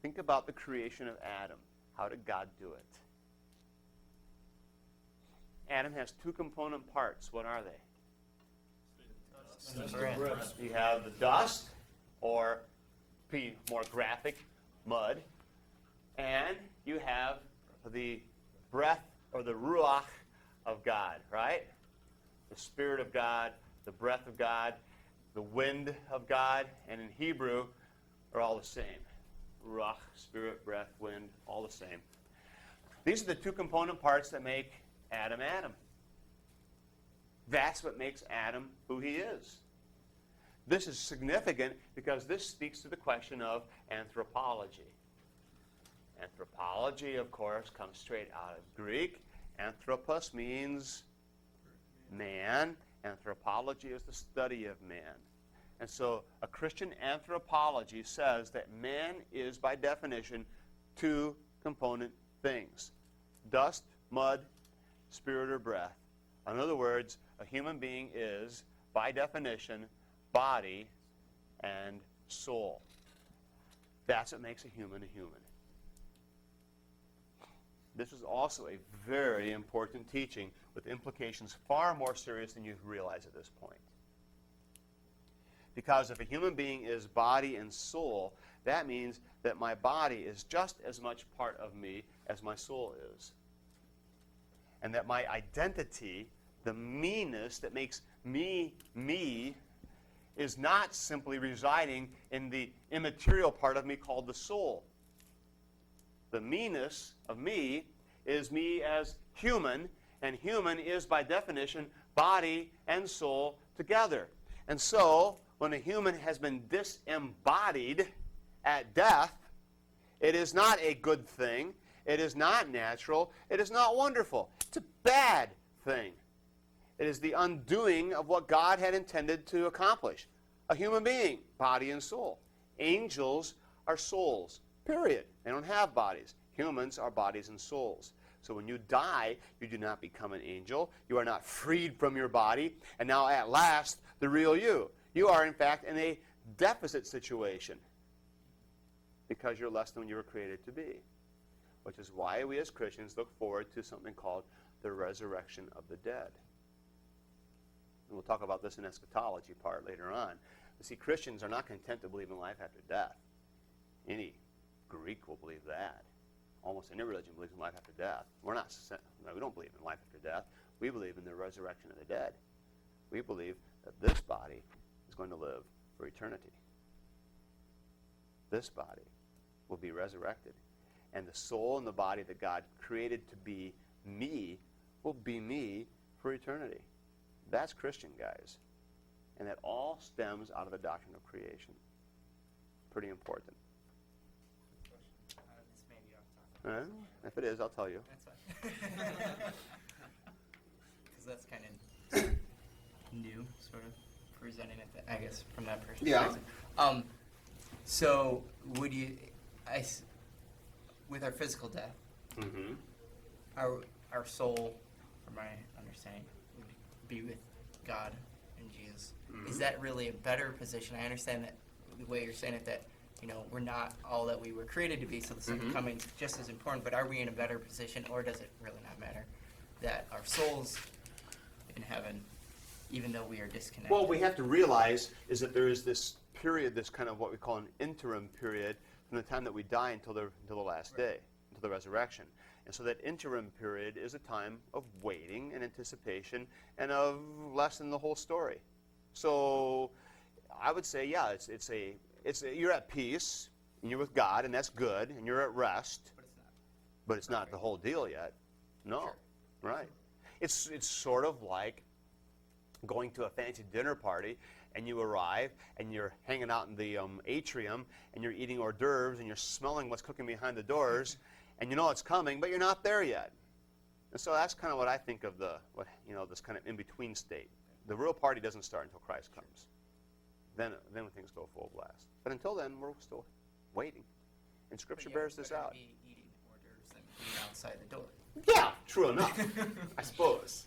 Think about the creation of Adam. How did God do it? Adam has two component parts. What are they? You have the dust, or be more graphic, mud, and you have the breath or the ruach of God, right? The Spirit of God, the breath of God, the wind of God, and in Hebrew are all the same. Ruach, spirit, breath, wind, all the same. These are the two component parts that make Adam Adam. That's what makes Adam who he is. This is significant because this speaks to the question of anthropology. Anthropology, of course, comes straight out of Greek. Anthropos means man. Anthropology is the study of man. And so a Christian anthropology says that man is, by definition, two component things. Dust, mud, spirit or breath. In other words, a human being is, by definition, body and soul. That's what makes a human. This is also a very important teaching with implications far more serious than you realize at this point. Because if a human being is body and soul, that means that my body is just as much part of me as my soul is. And that my identity, the me-ness that makes me, me, is not simply residing in the immaterial part of me called the soul. The me-ness of me is me as human, and human is, by definition, body and soul together. And so, when a human has been disembodied at death, it is not a good thing. It is not natural. It is not wonderful. It's a bad thing. It is the undoing of what God had intended to accomplish. A human being, body and soul. Angels are souls, period. They don't have bodies. Humans are bodies and souls. So when you die, you do not become an angel. You are not freed from your body. And now at last, the real you. You are, in fact, in a deficit situation because you're less than you were created to be. Which is why we as Christians look forward to something called the resurrection of the dead. And we'll talk about this in eschatology part later on. But see, Christians are not content to believe in life after death. Any Greek will believe that. Almost any religion believes in life after death. We don't believe in life after death. We believe in the resurrection of the dead. We believe that this body is going to live for eternity. This body will be resurrected. And the soul and the body that God created to be me will be me for eternity. That's Christian, guys. And that all stems out of the doctrine of creation. Pretty important. This may be off topic. If it is, I'll tell you. That's fine. Because that's kind of new, sort of presenting it, I guess, from that perspective. Yeah. So, would you, with our physical death, Mm-hmm. our soul, from my understanding, would be with God and Jesus. Mm-hmm. Is that really a better position? I understand that the way you're saying it, that we're not all that we were created to be, so the second Mm-hmm. coming is just as important. But are we in a better position, or does it really not matter that our souls in heaven, even though we are disconnected? Well, we have to realize is that there is this period, this kind of what we call an interim period from the time that we die until the last day, until the resurrection. And so that interim period is a time of waiting and anticipation and of less than the whole story. So I would say, yeah, you're at peace and you're with God, and that's good, and you're at rest. But it's not. But it's not the whole deal yet. No, Sure. Right. It's sort of like going to a fancy dinner party, and you arrive, and you're hanging out in the atrium, and you're eating hors d'oeuvres, and you're smelling what's cooking behind the doors, and you know it's coming, but you're not there yet. And so that's kind of what I think of this kind of in-between state. The real party doesn't start until Christ comes. Then things go full blast. But until then, we're still waiting. And Scripture bears this out. Be eating hors d'oeuvres and being outside the door. Yeah, true enough, I suppose.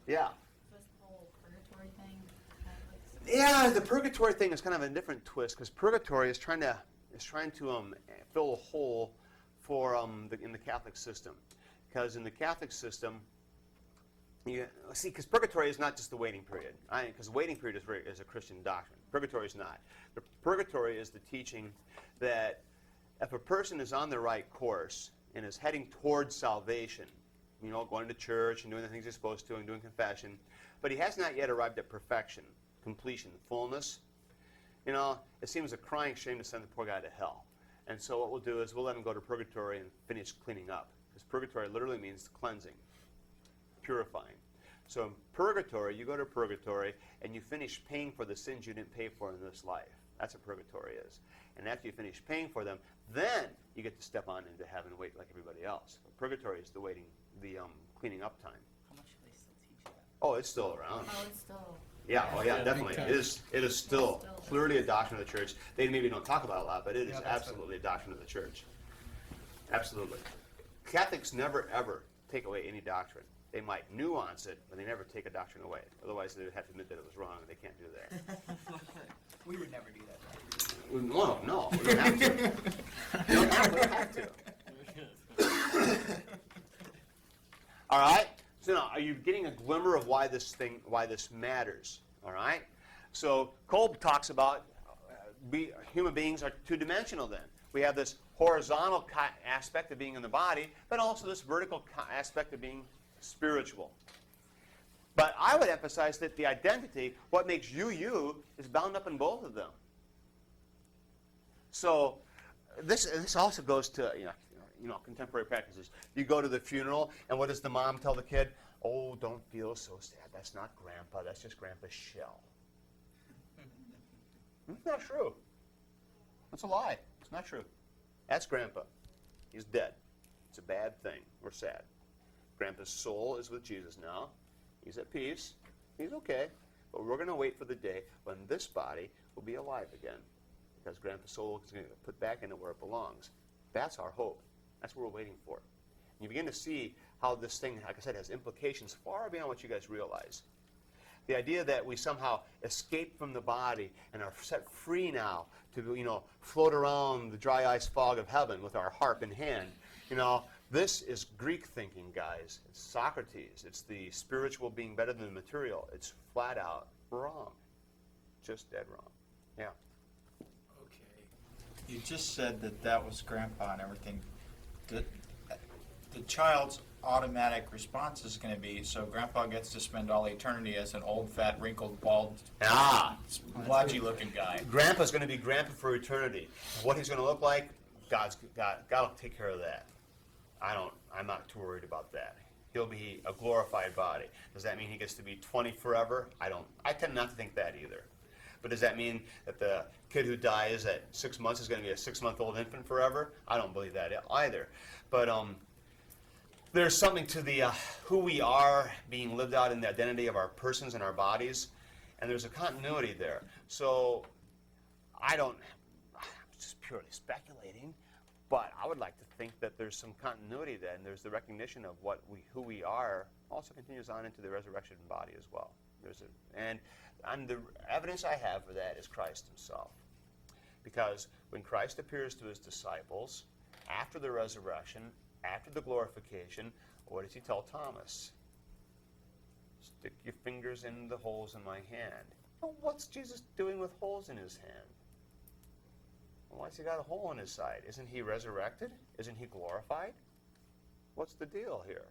Yeah. This whole purgatory thing? Yeah, the purgatory thing is kind of a different twist because purgatory is trying to fill a hole for in the Catholic system. Because in the Catholic system, because purgatory is not just the waiting period. Because the waiting period is a Christian doctrine. Purgatory is not. The purgatory is the teaching that if a person is on the right course and is heading towards salvation, going to church and doing the things he's supposed to and doing confession, but he has not yet arrived at perfection, completion, fullness, it seems a crying shame to send the poor guy to hell. And so what we'll do is we'll let him go to purgatory and finish cleaning up. Because purgatory literally means cleansing, purifying. So in purgatory, you go to purgatory and you finish paying for the sins you didn't pay for in this life. That's what purgatory is. And after you finish paying for them, then you get to step on into heaven and wait like everybody else. But purgatory is the cleaning up time. How much do they still teach that? Oh, it's still around. Oh, it's still. Yeah, definitely. It is still clearly a doctrine of the church. They maybe don't talk about it a lot, but it is absolutely a doctrine of the church. Absolutely. Catholics never, ever take away any doctrine. They might nuance it, but they never take a doctrine away. Otherwise, they would have to admit that it was wrong, and they can't do that. We would never do that. No, we don't have to. We don't have to. All right? So now, are you getting a glimmer of why this matters? All right? So Kolb talks about human beings are two-dimensional then. We have this horizontal aspect of being in the body, but also this vertical aspect of being spiritual. But I would emphasize that the identity, what makes you you, is bound up in both of them. So this also goes to contemporary practices. You go to the funeral, and what does the mom tell the kid? Oh, don't feel so sad. That's not Grandpa. That's just Grandpa's shell. It's not true. That's a lie. It's not true. That's Grandpa. He's dead. It's a bad thing. We're sad. Grandpa's soul is with Jesus now. He's at peace. He's okay. But we're going to wait for the day when this body will be alive again, because Grandpa's soul is going to put back into where it belongs. That's our hope. That's what we're waiting for. And you begin to see how this thing, like I said, has implications far beyond what you guys realize. The idea that we somehow escape from the body and are set free now to, float around the dry ice fog of heaven with our harp in hand. This is Greek thinking, guys. It's Socrates. It's the spiritual being better than the material. It's flat out wrong. Just dead wrong. Yeah. Okay. You just said that was Grandpa and everything. The child's automatic response is going to be, so Grandpa gets to spend all eternity as an old, fat, wrinkled, bald, blotchy-looking guy. Grandpa's going to be Grandpa for eternity. What he's going to look like, God will take care of that. I'm not too worried about that. He'll be a glorified body. Does that mean he gets to be 20 forever? I tend not to think that either. But does that mean that the kid who dies at 6 months is going to be a 6-month-old infant forever? I don't believe that either. But there's something to the who we are being lived out in the identity of our persons and our bodies, and there's a continuity there. So I'm just purely speculating, but I would like to think that there's some continuity there, and there's the recognition of who we are also continues on into the resurrection body as well. And the evidence I have for that is Christ himself. Because when Christ appears to his disciples after the resurrection, after the glorification, what does he tell Thomas? Stick your fingers in the holes in my hand. Well, what's Jesus doing with holes in his hand? Why has he got a hole in his side? Isn't he resurrected? Isn't he glorified? What's the deal here?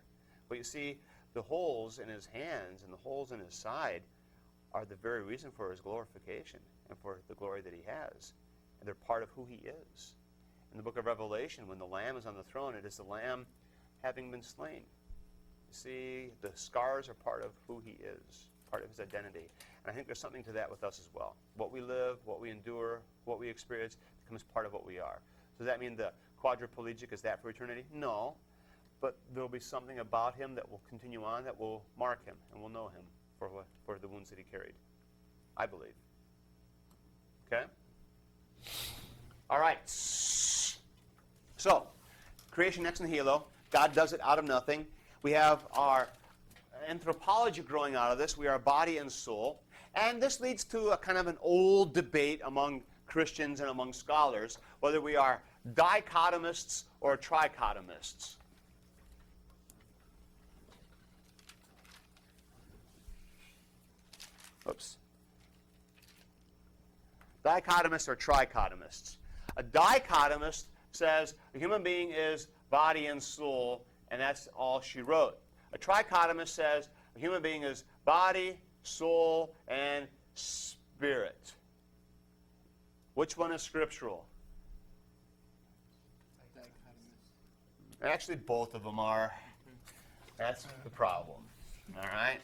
Well, you see, the holes in his hands and the holes in his side are the very reason for his glorification and for the glory that he has. And they're part of who he is. In the book of Revelation, when the Lamb is on the throne, it is the Lamb having been slain. You see, the scars are part of who he is, part of his identity. And I think there's something to that with us as well. What we live, what we endure, what we experience becomes part of what we are. So does that mean the quadriplegic is that for eternity? No. But there will be something about him that will continue on, that will mark him, and we'll know him for the wounds that he carried. I believe. Okay? All right. So, creation ex nihilo. God does it out of nothing. We have our anthropology growing out of this. We are body and soul. And this leads to a kind of an old debate among Christians and among scholars, whether we are dichotomists or trichotomists? Oops. Dichotomists or trichotomists? A dichotomist says a human being is body and soul, and that's all she wrote. A trichotomist says a human being is body, soul, and spirit. Which one is scriptural? Actually, both of them are. That's the problem. All right?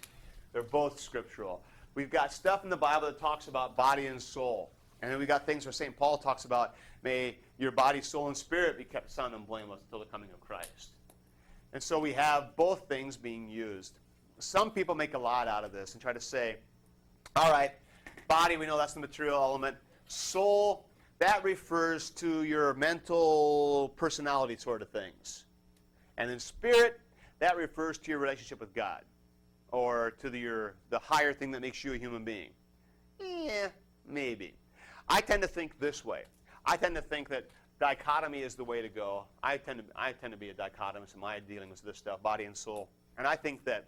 They're both scriptural. We've got stuff in the Bible that talks about body and soul. And then we got things where St. Paul talks about, may your body, soul, and spirit be kept sound and blameless until the coming of Christ. And so we have both things being used. Some people make a lot out of this and try to say, all right, body, we know that's the material element. Soul, that refers to your mental personality sort of things. And then spirit, that refers to your relationship with God, or to the higher thing that makes you a human being. Yeah, maybe. I tend to think this way. I tend to think that dichotomy is the way to go. I tend to be a dichotomist in my dealings with this stuff, body and soul. And I think that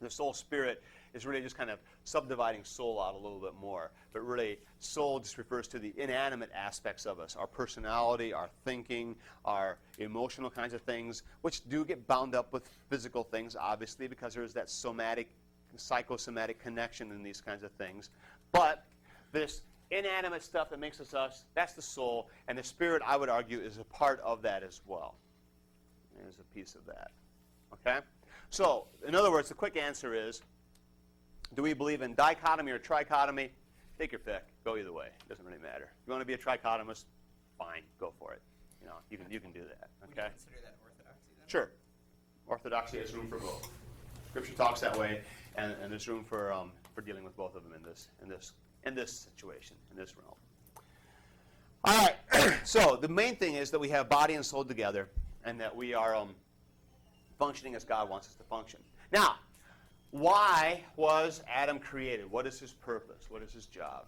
the soul spirit is really just kind of subdividing soul out a little bit more. But really, soul just refers to the inanimate aspects of us, our personality, our thinking, our emotional kinds of things, which do get bound up with physical things, obviously, because there's that psychosomatic connection in these kinds of things. But this inanimate stuff that makes us us, that's the soul. And the spirit, I would argue, is a part of that as well. There's a piece of that. Okay? So, in other words, the quick answer is, do we believe in dichotomy or trichotomy? Take your pick. Go either way. It doesn't really matter. If you want to be a trichotomist, fine. Go for it. You can do that. Would Okay? you consider that orthodoxy then? Sure. Orthodoxy has room for both. Scripture talks that way, and there's room for dealing with both of them in this situation, in this realm. All right. So the main thing is that we have body and soul together, and that we are functioning as God wants us to function. Now, why was Adam created? What is his purpose? What is his job?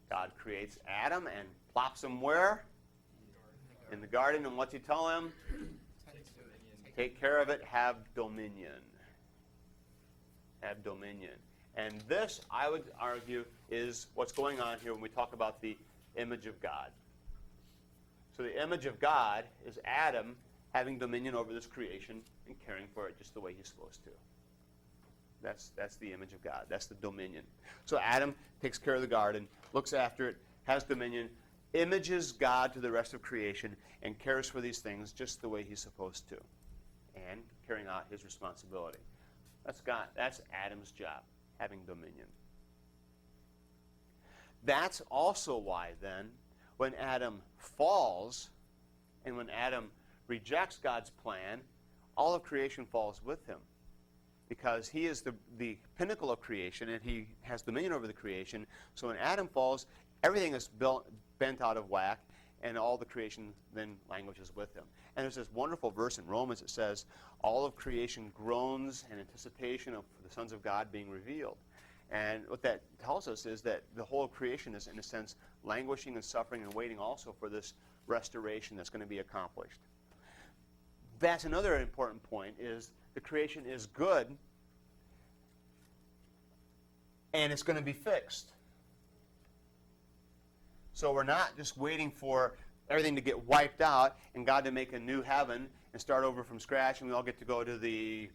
God creates Adam and plops him where? In the garden. And what's he tell him? Take care of it. Have dominion. Have dominion. And this, I would argue, is what's going on here when we talk about the image of God. So the image of God is Adam having dominion over this creation and caring for it just the way he's supposed to. That's the image of God. That's the dominion. So Adam takes care of the garden, looks after it, has dominion, images God to the rest of creation, and cares for these things just the way he's supposed to, and carrying out his responsibility. That's God. That's Adam's job, having dominion. That's also why then, when Adam falls, and when Adam rejects God's plan, all of creation falls with him. Because he is the pinnacle of creation, and he has dominion over the creation. So when Adam falls, everything is bent out of whack, and all the creation then languishes with him. And there's this wonderful verse in Romans that says, all of creation groans in anticipation of the sons of God being revealed. And what that tells us is that the whole of creation is, in a sense, languishing and suffering and waiting also for this restoration that's going to be accomplished. That's another important point, is the creation is good, and it's going to be fixed. So we're not just waiting for everything to get wiped out and God to make a new heaven and start over from scratch, and we all get to go to the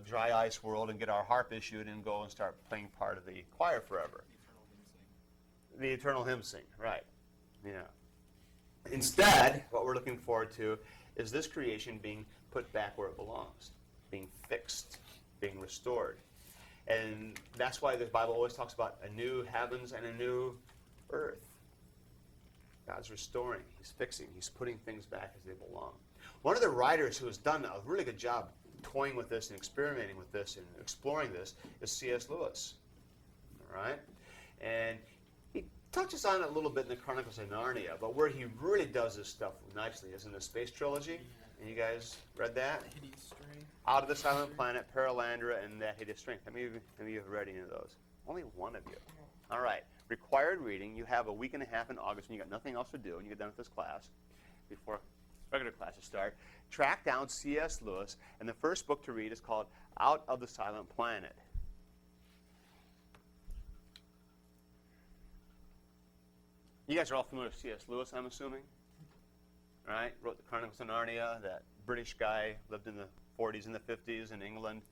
dry ice world and get our harp issued and go and start playing part of the choir forever. The eternal hymn sing, right? Yeah. Instead, what we're looking forward to is this creation being put back where it belongs, being fixed, being restored. And that's why the Bible always talks about a new heavens and a new earth. God's restoring, he's fixing, he's putting things back as they belong. One of the writers who has done a really good job toying with this and experimenting with this and exploring this is C.S. Lewis. All right? And he touches on it a little bit in the Chronicles of Narnia, but where he really does this stuff nicely is in the Space Trilogy. And you guys read that? Out of the Silent Planet, Paralandra, and That Hideous Strength. How many of you have read any of those? Only one of you. All right. required reading. You have a week and a half in August when you got nothing else to do, and you get done with this class before regular classes start. Track down C.S. Lewis, and the first book to read is called Out of the Silent Planet. You guys are all familiar with C.S. Lewis, I'm assuming? Right? Wrote the Chronicles of Narnia. That British guy lived in the 40s and the 50s in England,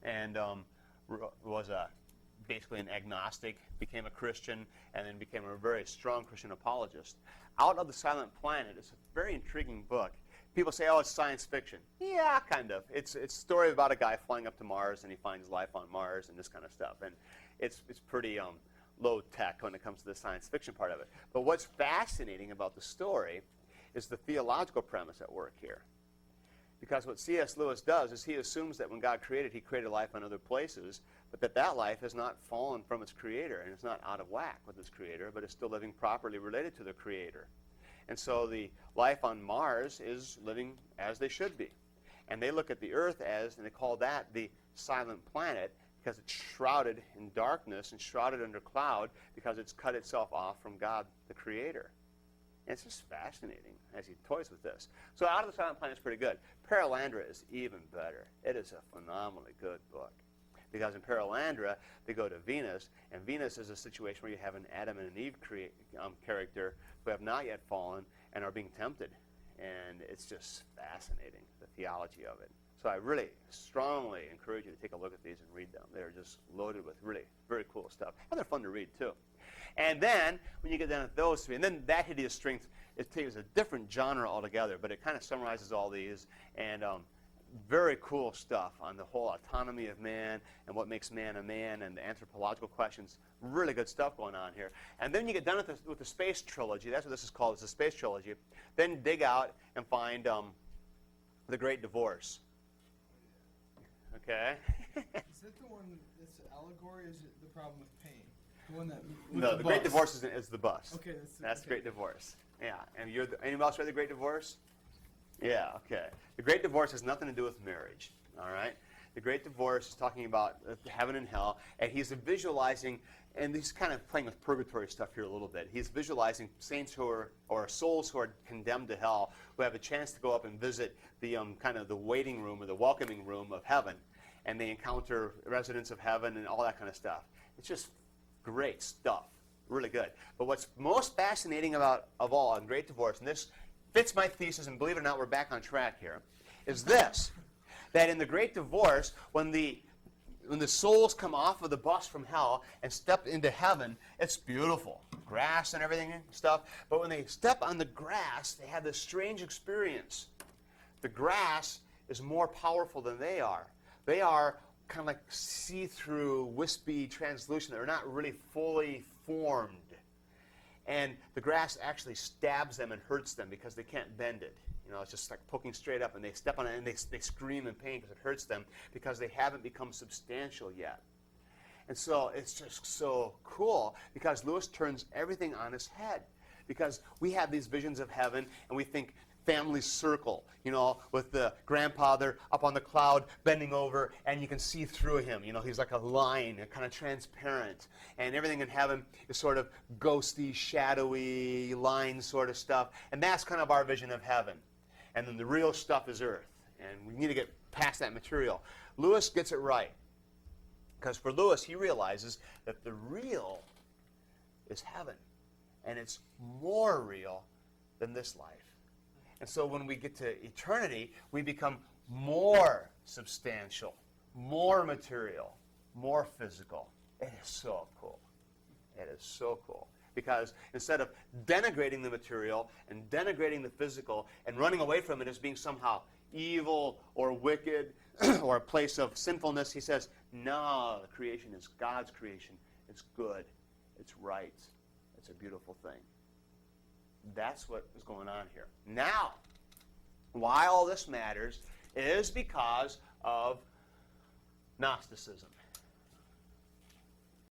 and was basically an agnostic, became a Christian, and then became a very strong Christian apologist. Out of the Silent Planet is a very intriguing book. People say, oh, it's science fiction. Yeah, kind of. It's a story about a guy flying up to Mars, and he finds life on Mars and this kind of stuff. And it's pretty low tech when it comes to the science fiction part of it. But what's fascinating about the story is the theological premise at work here. Because what C.S. Lewis does is he assumes that when God created, he created life on other places, but that life has not fallen from its creator, and it's not out of whack with its creator, but is still living properly related to the creator. And so the life on Mars is living as they should be. And they look at the Earth as, and they call that the silent planet, because it's shrouded in darkness and shrouded under cloud because it's cut itself off from God, the creator. And it's just fascinating as he toys with this. So Out of the Silent Planet is pretty good. Perelandra is even better. It is a phenomenally good book. Because in Perelandra, they go to Venus, and Venus is a situation where you have an Adam and an Eve character who have not yet fallen and are being tempted. And it's just fascinating, the theology of it. So I really strongly encourage you to take a look at these and read them. They're just loaded with really very cool stuff. And they're fun to read, too. And then, when you get down to those three, and then That Hideous Strength, it takes a different genre altogether, but it kind of summarizes all these, and very cool stuff on the whole autonomy of man and what makes man a man and the anthropological questions. Really good stuff going on here. And then you get done with the Space Trilogy. That's what this is called. It's the Space Trilogy. Then dig out and find The Great Divorce. Okay? Is that the one that's allegory, or is it the problem with pain? The one that No, the Great Divorce is the bus. Okay, That's the Great Divorce. Yeah. And anyone else read The Great Divorce? Yeah, okay. The Great Divorce has nothing to do with marriage, all right? The Great Divorce is talking about heaven and hell, and he's visualizing, and he's kind of playing with purgatory stuff here a little bit. He's visualizing saints who are, or souls who are condemned to hell, who have a chance to go up and visit the kind of the waiting room or the welcoming room of heaven, and they encounter residents of heaven and all that kind of stuff. It's just great stuff, really good. But what's most fascinating of all in Great Divorce, and this fits my thesis, and believe it or not, we're back on track here, is this, that in the Great Divorce, when the souls come off of the bus from hell and step into heaven, it's beautiful, grass and everything and stuff, but when they step on the grass, they have this strange experience. The grass is more powerful than they are. They are kind of like see-through, wispy, translucent. They're not really fully formed. And the grass actually stabs them and hurts them because they can't bend it. You know, it's just like poking straight up, and they step on it, and they scream in pain because it hurts them because they haven't become substantial yet. And so it's just so cool because Lewis turns everything on its head. Because we have these visions of heaven, and we think family circle, you know, with the grandfather up on the cloud bending over, and you can see through him. You know, he's like a line, kind of transparent. And everything in heaven is sort of ghosty, shadowy, line sort of stuff. And that's kind of our vision of heaven. And then the real stuff is earth. And we need to get past that material. Lewis gets it right. Because for Lewis, he realizes that the real is heaven. And it's more real than this life. And so when we get to eternity, we become more substantial, more material, more physical. It is so cool. It is so cool. Because instead of denigrating the material and denigrating the physical and running away from it as being somehow evil or wicked or a place of sinfulness, he says, no, the creation is God's creation. It's good. It's right. It's a beautiful thing. That's what is going on here. Now, why all this matters is because of Gnosticism.